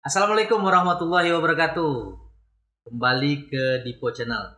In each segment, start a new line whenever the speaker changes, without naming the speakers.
Assalamualaikum warahmatullahi wabarakatuh. Kembali ke Dipo Channel.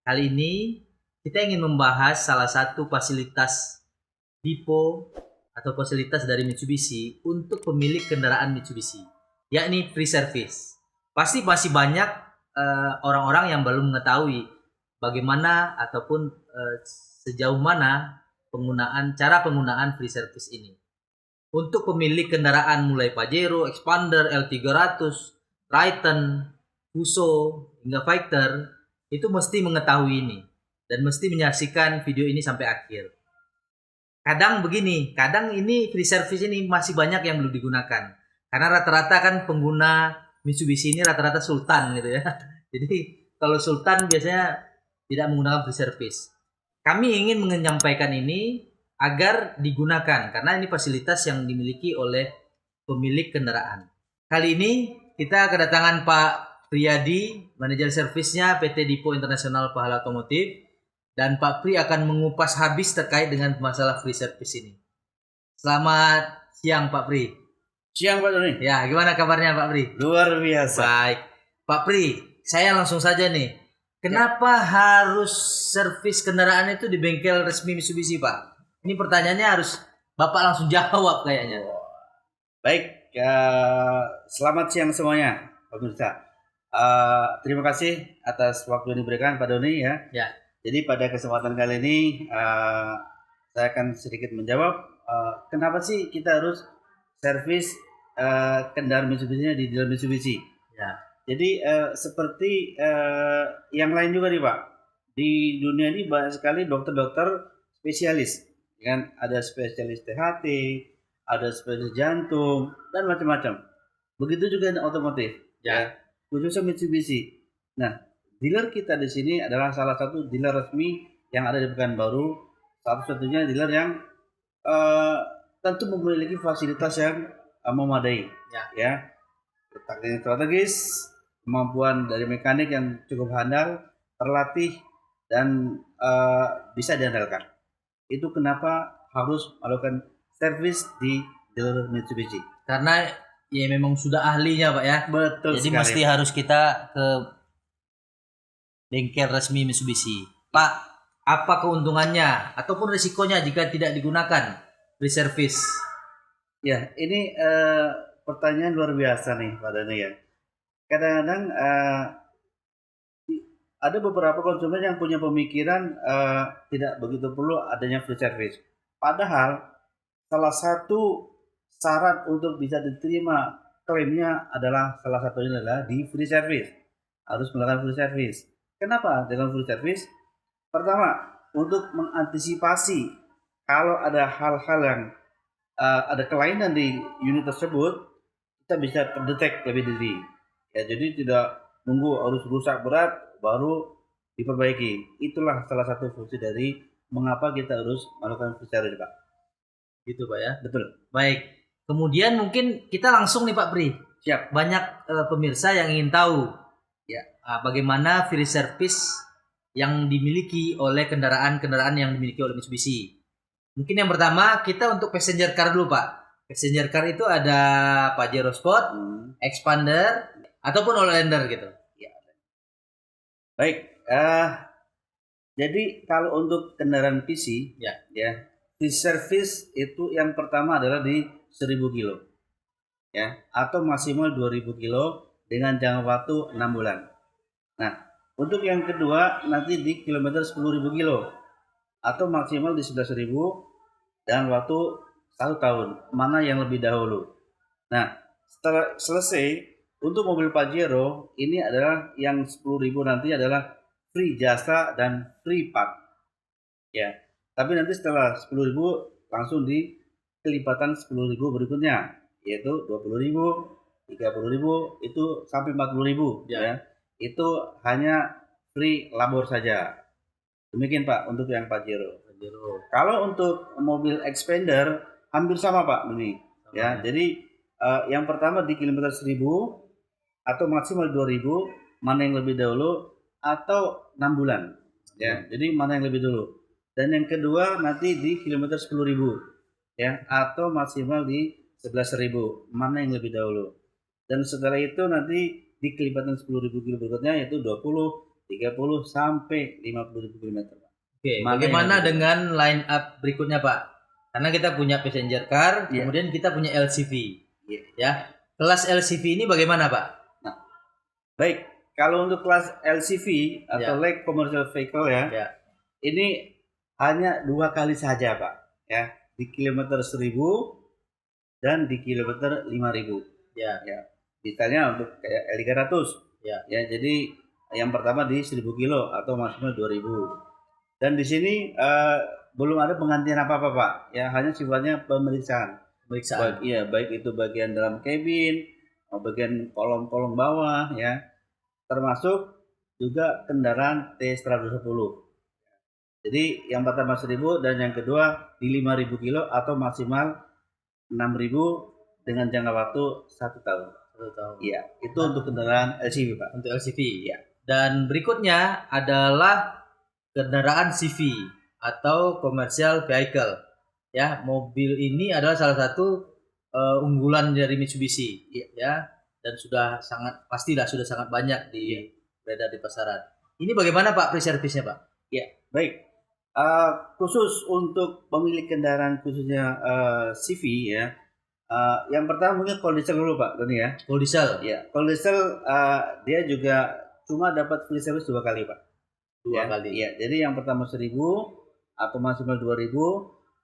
Kali ini kita ingin membahas salah satu fasilitas Dipo atau fasilitas dari Mitsubishi untuk pemilik kendaraan Mitsubishi, yakni free service. Pasti masih banyak orang-orang yang belum mengetahui bagaimana ataupun sejauh mana cara penggunaan free service ini. Untuk pemilik kendaraan mulai Pajero, Expander, L300, Triton, Fuso, hingga Fighter, itu mesti mengetahui ini dan mesti menyaksikan video ini sampai akhir. Kadang ini free service ini masih banyak yang belum digunakan. Karena rata-rata kan pengguna Mitsubishi ini rata-rata sultan gitu ya. Jadi kalau sultan biasanya tidak menggunakan free service. Kami ingin menyampaikan ini agar digunakan karena ini fasilitas yang dimiliki oleh pemilik kendaraan. Kali ini kita kedatangan Pak Priyadi, manajer servisnya PT Dipo Internasional Pahala Otomotif, dan Pak Pri akan mengupas habis terkait dengan masalah free service ini. Selamat siang Pak Pri.
Siang Pak Doni.
Ya, gimana kabarnya Pak Pri?
Luar biasa.
Baik. Pak Pri, saya langsung saja nih. Kenapa harus servis kendaraan itu di bengkel resmi Mitsubishi Pak? Ini pertanyaannya harus Bapak langsung jawab kayaknya.
Baik, selamat siang semuanya, pemirsa. Terima kasih atas waktu yang diberikan Pak Doni ya.
Ya.
Jadi pada kesempatan kali ini saya akan sedikit menjawab kenapa sih kita harus servis kendaraan Mitsubishi di dealer Mitsubishi.
Ya.
Jadi seperti yang lain juga nih Pak. Di dunia ini banyak sekali dokter-dokter spesialis. Kan ada spesialis THT, ada spesialis jantung dan macam-macam. Begitu juga dengan otomotif, ya. Khususnya Mitsubishi. Nah, dealer kita di sini adalah salah satu dealer resmi yang ada di Pekanbaru, satu-satunya dealer yang tentu memiliki fasilitas yang memadai, ya. Letaknya strategis, kemampuan dari mekanik yang cukup handal, terlatih dan bisa diandalkan. Itu kenapa harus melakukan servis di dealer Mitsubishi.
Karena ya memang sudah ahlinya Pak ya.
Betul.
Jadi
sekali,
mesti harus kita ke bengkel resmi Mitsubishi. Pak, apa keuntungannya ataupun risikonya jika tidak digunakan free service?
Ya, ini pertanyaan luar biasa nih Pak Dani ya. Kadang-kadang ada beberapa konsumen yang punya pemikiran tidak begitu perlu adanya free service. Padahal salah satu syarat untuk bisa diterima klaimnya adalah salah satunya adalah di free service. Harus melakukan free service. Kenapa dengan free service? Pertama, untuk mengantisipasi kalau ada hal-hal yang ada kelainan di unit tersebut, kita bisa terdetek lebih dini. Ya, jadi tidak nunggu harus rusak berat baru diperbaiki. Itulah salah satu fungsi dari mengapa kita harus melakukan free service, Pak.
Gitu Pak ya.
Betul.
Baik. Kemudian mungkin kita langsung nih Pak Pri.
Siap.
Banyak pemirsa yang ingin tahu ya bagaimana free service yang dimiliki oleh kendaraan-kendaraan yang dimiliki oleh Mitsubishi. Mungkin yang pertama kita untuk passenger car dulu Pak. Passenger car itu ada Pajero Sport, Expander, ataupun All-Lander gitu.
Ya. Baik. Jadi kalau untuk kendaraan PC, ya free service itu yang pertama adalah di 1000 kilo, ya, atau maksimal 2000 kilo dengan jangka waktu 6 bulan. Nah, untuk yang kedua nanti di kilometer 10.000 kilo atau maksimal di 11.000 dan waktu 1 tahun. Mana yang lebih dahulu? Nah, setelah selesai untuk mobil Pajero ini adalah yang 10.000 nanti adalah free jasa dan free part. Ya. Tapi nanti setelah 10.000 langsung di kelipatan 10.000 berikutnya, yaitu 20.000, 30.000 itu sampai 40.000 ya. Itu hanya free labor saja. Demikian Pak untuk yang Pajero. Kalau untuk mobil Expander hampir sama Pak ini. Ya, jadi yang pertama di kilometer 1000 atau maksimal 2000, mana yang lebih dahulu atau 6 bulan. Ya, jadi mana yang lebih dulu. Dan yang kedua nanti di kilometer 10.000 ya atau maksimal di 11.000, mana yang lebih dahulu. Dan setelah itu nanti di kelipatan 10.000 kilo berikutnya yaitu 20, 30 sampai 50.000 kilometer.
Oke, bagaimana dengan line up berikutnya Pak? Karena kita punya passenger car, kemudian kita punya LCV. Ya, kelas LCV ini bagaimana Pak?
Nah, baik, kalau untuk kelas LCV atau light commercial vehicle ini hanya 2 kali saja Pak, ya, di kilometer 1000 dan di kilometer 5000. Ya. Misalnya untuk kayak L300. Ya, jadi yang pertama di 1000 kilo atau maksimal 2000. Dan di sini belum ada penggantian apa-apa Pak, ya hanya sifatnya pemeriksaan. Baik itu bagian dalam kabin, bagian kolong-kolong bawah ya, termasuk juga kendaraan T110. Jadi yang pertama 1000 dan yang kedua di 5000 kilo atau maksimal 6000 dengan jangka waktu 1 tahun.
1 tahun.
Iya, itu untuk kendaraan LCV Pak.
Untuk LCV. Ya. Dan berikutnya adalah kendaraan CV atau commercial vehicle. Ya, mobil ini adalah salah satu unggulan dari Mitsubishi, ya, dan sudah sangat pastilah sudah sangat banyak beredar di pasaran. Ini bagaimana Pak pre-service-nya Pak?
Ya, baik. Khusus untuk pemilik kendaraan khususnya CV ya. Yang pertama mungkin cold diesel dulu Pak Doni ya.
Cold diesel.
Ya, cold diesel dia juga cuma dapat free service 2 kali Pak.
2 kali.
Ya, jadi yang pertama 1000 atau maksimal 2000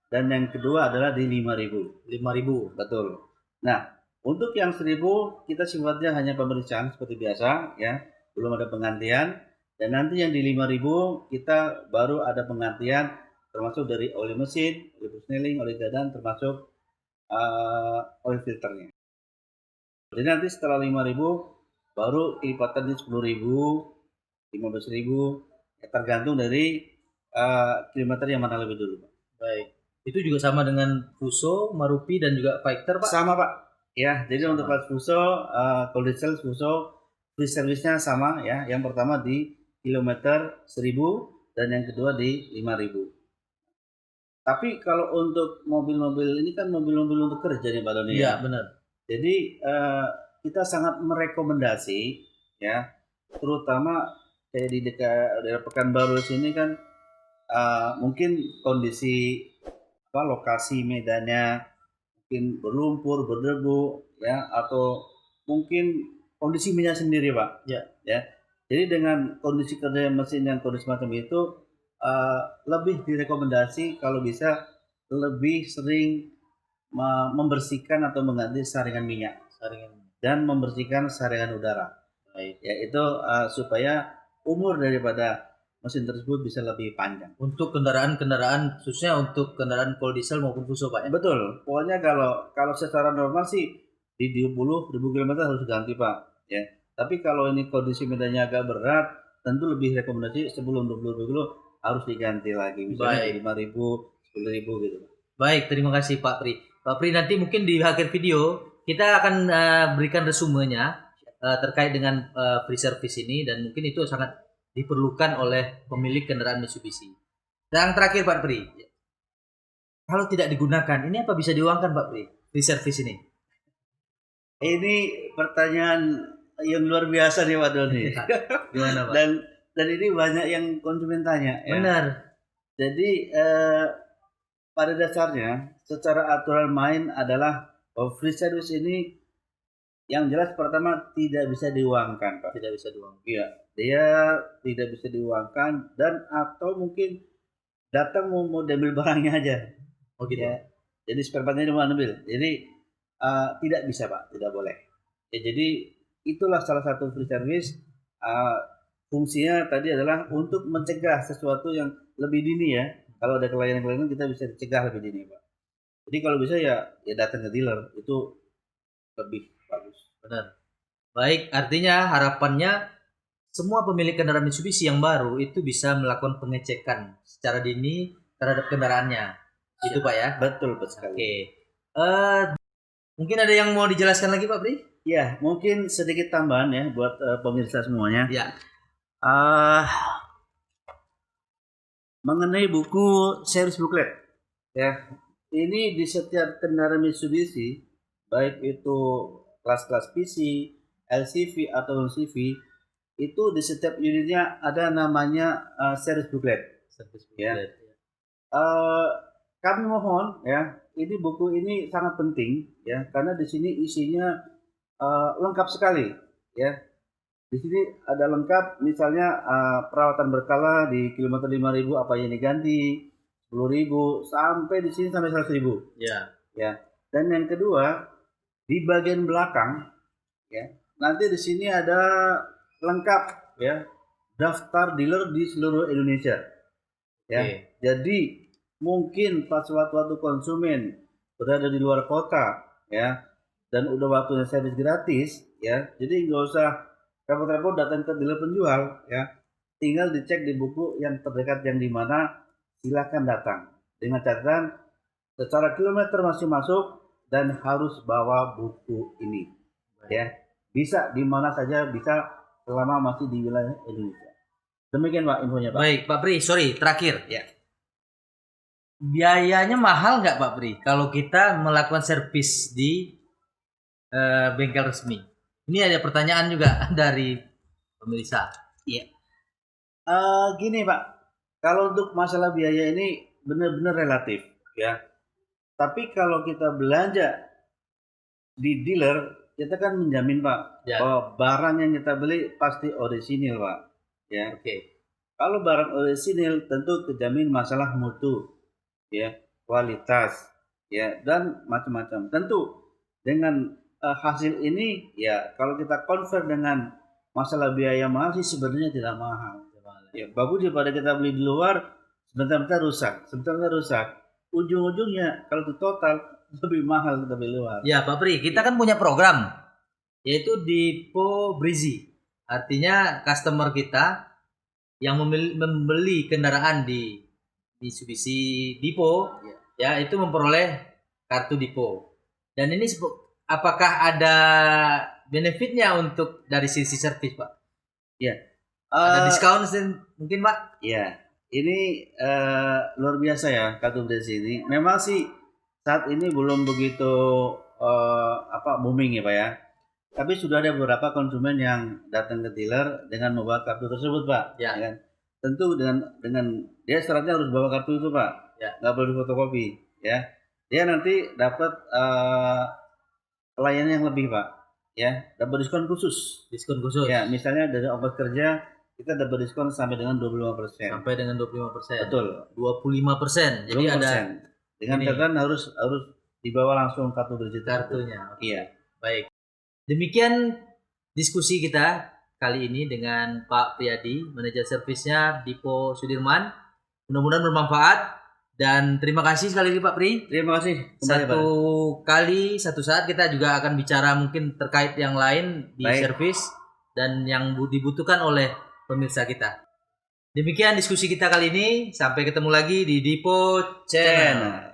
dan yang kedua adalah di 5000.
5000.
Betul. Nah, untuk yang 1000 kita sifatnya hanya pemeriksaan seperti biasa ya, belum ada penggantian. Dan nanti yang di 5000 kita baru ada penggantian termasuk dari oli mesin, oli persneling, oli gadan, termasuk oil filternya. Jadi nanti setelah 5000 baru kelipatan di 10.000, 15.000 ya, tergantung dari kilometer yang mana lebih dulu Pak.
Baik. Itu juga sama dengan Fuso, Maruti dan juga Fighter Pak?
Sama Pak. Ya, jadi untuk kelas Fuso, cold diesel Fuso free service-nya sama ya. Yang pertama di kilometer 1000 dan yang kedua di 5000. Tapi kalau untuk mobil-mobil ini kan mobil-mobil untuk kerja nih Pak Doni.
Iya, benar.
Jadi kita sangat merekomendasi ya, terutama kayak di daerah Pekanbaru sini kan mungkin kondisi lokasi medannya mungkin berlumpur, berdebu ya, atau mungkin kondisi minyak sendiri Pak. Ya. Jadi dengan kondisi kerja mesin yang kondisi macam itu lebih direkomendasi kalau bisa lebih sering membersihkan atau mengganti saringan minyak dan membersihkan saringan udara. Yaitu supaya umur daripada mesin tersebut bisa lebih panjang.
Untuk kendaraan-kendaraan khususnya untuk kendaraan cold diesel maupun Fuso Pak ya?
Betul. Pokoknya kalau secara normal sih di 20.000 km harus ganti Pak ya. Tapi kalau ini kondisi medannya agak berat, tentu lebih rekomendasi sebelum 20.000 kilo harus diganti lagi, misalnya 5.000, 10.000 gitu.
Baik, terima kasih Pak Pri. Pak Pri, nanti mungkin di akhir video kita akan berikan resumenya terkait dengan free service ini, dan mungkin itu sangat diperlukan oleh pemilik kendaraan Mitsubishi. Dan yang terakhir Pak Pri, kalau tidak digunakan, ini apa bisa diuangkan Pak Pri, free service ini?
Ini pertanyaan yang luar biasa nih Pak Doni.
Gimana Pak?
Dan ini banyak yang konsumen tanya.
Benar.
Ya. Jadi pada dasarnya secara aturan main adalah free service ini yang jelas pertama tidak bisa diuangkan Pak.
Tidak bisa diuangkan.
Iya, dia tidak bisa diuangkan dan atau mungkin datang mau ambil barangnya aja.
Oh gitu.
Ya. Jadi spare partnya mau ambil. Jadi tidak bisa Pak, tidak boleh. Ya, jadi itulah salah satu free service. Fungsinya tadi adalah untuk mencegah sesuatu yang lebih dini ya. Kalau ada kelainan-kelainan kita bisa dicegah lebih dini Pak. Jadi kalau bisa ya datang ke dealer, itu lebih bagus.
Benar. Baik, artinya harapannya semua pemilik kendaraan Mitsubishi yang baru itu bisa melakukan pengecekan secara dini terhadap kendaraannya. Itu Pak ya?
Betul sekali.
Oke. Mungkin ada yang mau dijelaskan lagi Pak Pri?
Ya, mungkin sedikit tambahan ya buat pemirsa semuanya.
Ya.
Mengenai buku series booklet ya, ini di setiap kendaraan Mitsubishi baik itu kelas-kelas PC, LCV atau non-CV, itu di setiap unitnya ada namanya service booklet. Ya. Kami mohon ya, ini buku ini sangat penting ya, karena di sini isinya lengkap sekali ya. Di sini ada lengkap, misalnya perawatan berkala di kilometer 5.000 apa yang diganti, 10.000 sampai di sini sampai 100.000.
Ya.
Ya. Dan yang kedua, di bagian belakang ya, nanti di sini ada lengkap ya, daftar dealer di seluruh Indonesia. Ya. Jadi mungkin pas waktu konsumen berada di luar kota ya, dan udah waktunya servis gratis ya, jadi nggak usah repot-repot datang ke dealer penjual ya, tinggal dicek di buku yang terdekat yang di mana, silakan datang dengan catatan secara kilometer masih masuk dan harus bawa buku ini. Ya, bisa di mana saja, bisa selama masih di wilayah Indonesia. Demikian Pak infonya Pak.
Baik Pak Pri, sorry terakhir.
Ya.
Biayanya mahal nggak Pak Pri kalau kita melakukan servis di bengkel resmi? Ini ada pertanyaan juga dari pemirsa.
Iya. Gini Pak, kalau untuk masalah biaya ini benar-benar relatif ya. Tapi kalau kita belanja di dealer, kita kan menjamin Pak bahwa barang yang kita beli pasti orisinil Pak. Ya. Kalau barang orisinil tentu terjamin masalah mutu, ya, kualitas, ya, dan macam-macam. Tentu dengan hasil ini ya, kalau kita convert dengan masalah biaya mahal sih sebenarnya tidak mahal. Ya, bagus daripada kita beli di luar sebentar-bentar rusak. Ujung-ujungnya kalau itu total lebih mahal kita beli luar.
Ya Pak Pri, kita kan punya program yaitu Depo Brizi. Artinya customer kita yang membeli kendaraan di Mitsubishi Depo ya itu memperoleh kartu Depo. Dan ini apakah ada benefitnya untuk dari sisi servis Pak?
Ya.
Ada diskon mungkin Pak?
Ya, ini luar biasa ya kartu Brizi ini. Memang sih saat ini belum begitu booming ya Pak ya. Tapi sudah ada beberapa konsumen yang datang ke dealer dengan membawa kartu tersebut Pak.
Ya.
Ya kan? Tentu dengan dia syaratnya harus bawa kartu itu Pak.
Ya.
Nggak boleh fotokopi ya. Dia nanti dapat pelayanan yang lebih Pak. Ya, dapat diskon khusus.
Diskon khusus.
Ya, misalnya dari ongkos kerja kita dapat diskon sampai dengan 25%.
Sampai dengan 25%.
Betul.
25%. Jadi
20%.
ada
dengan catatan harus dibawa langsung kartu Brizi
kartunya.
Iya.
Baik. Demikian diskusi kita kali ini dengan Pak Priyadi, manajer servisnya Depo Sudirman. Mudah-mudahan bermanfaat dan terima kasih sekali lagi Pak Pri.
Terima kasih.
Satu saat kita juga akan bicara mungkin terkait yang lain di servis dan yang dibutuhkan oleh pemirsa kita. Demikian diskusi kita kali ini. Sampai ketemu lagi di Depo Channel.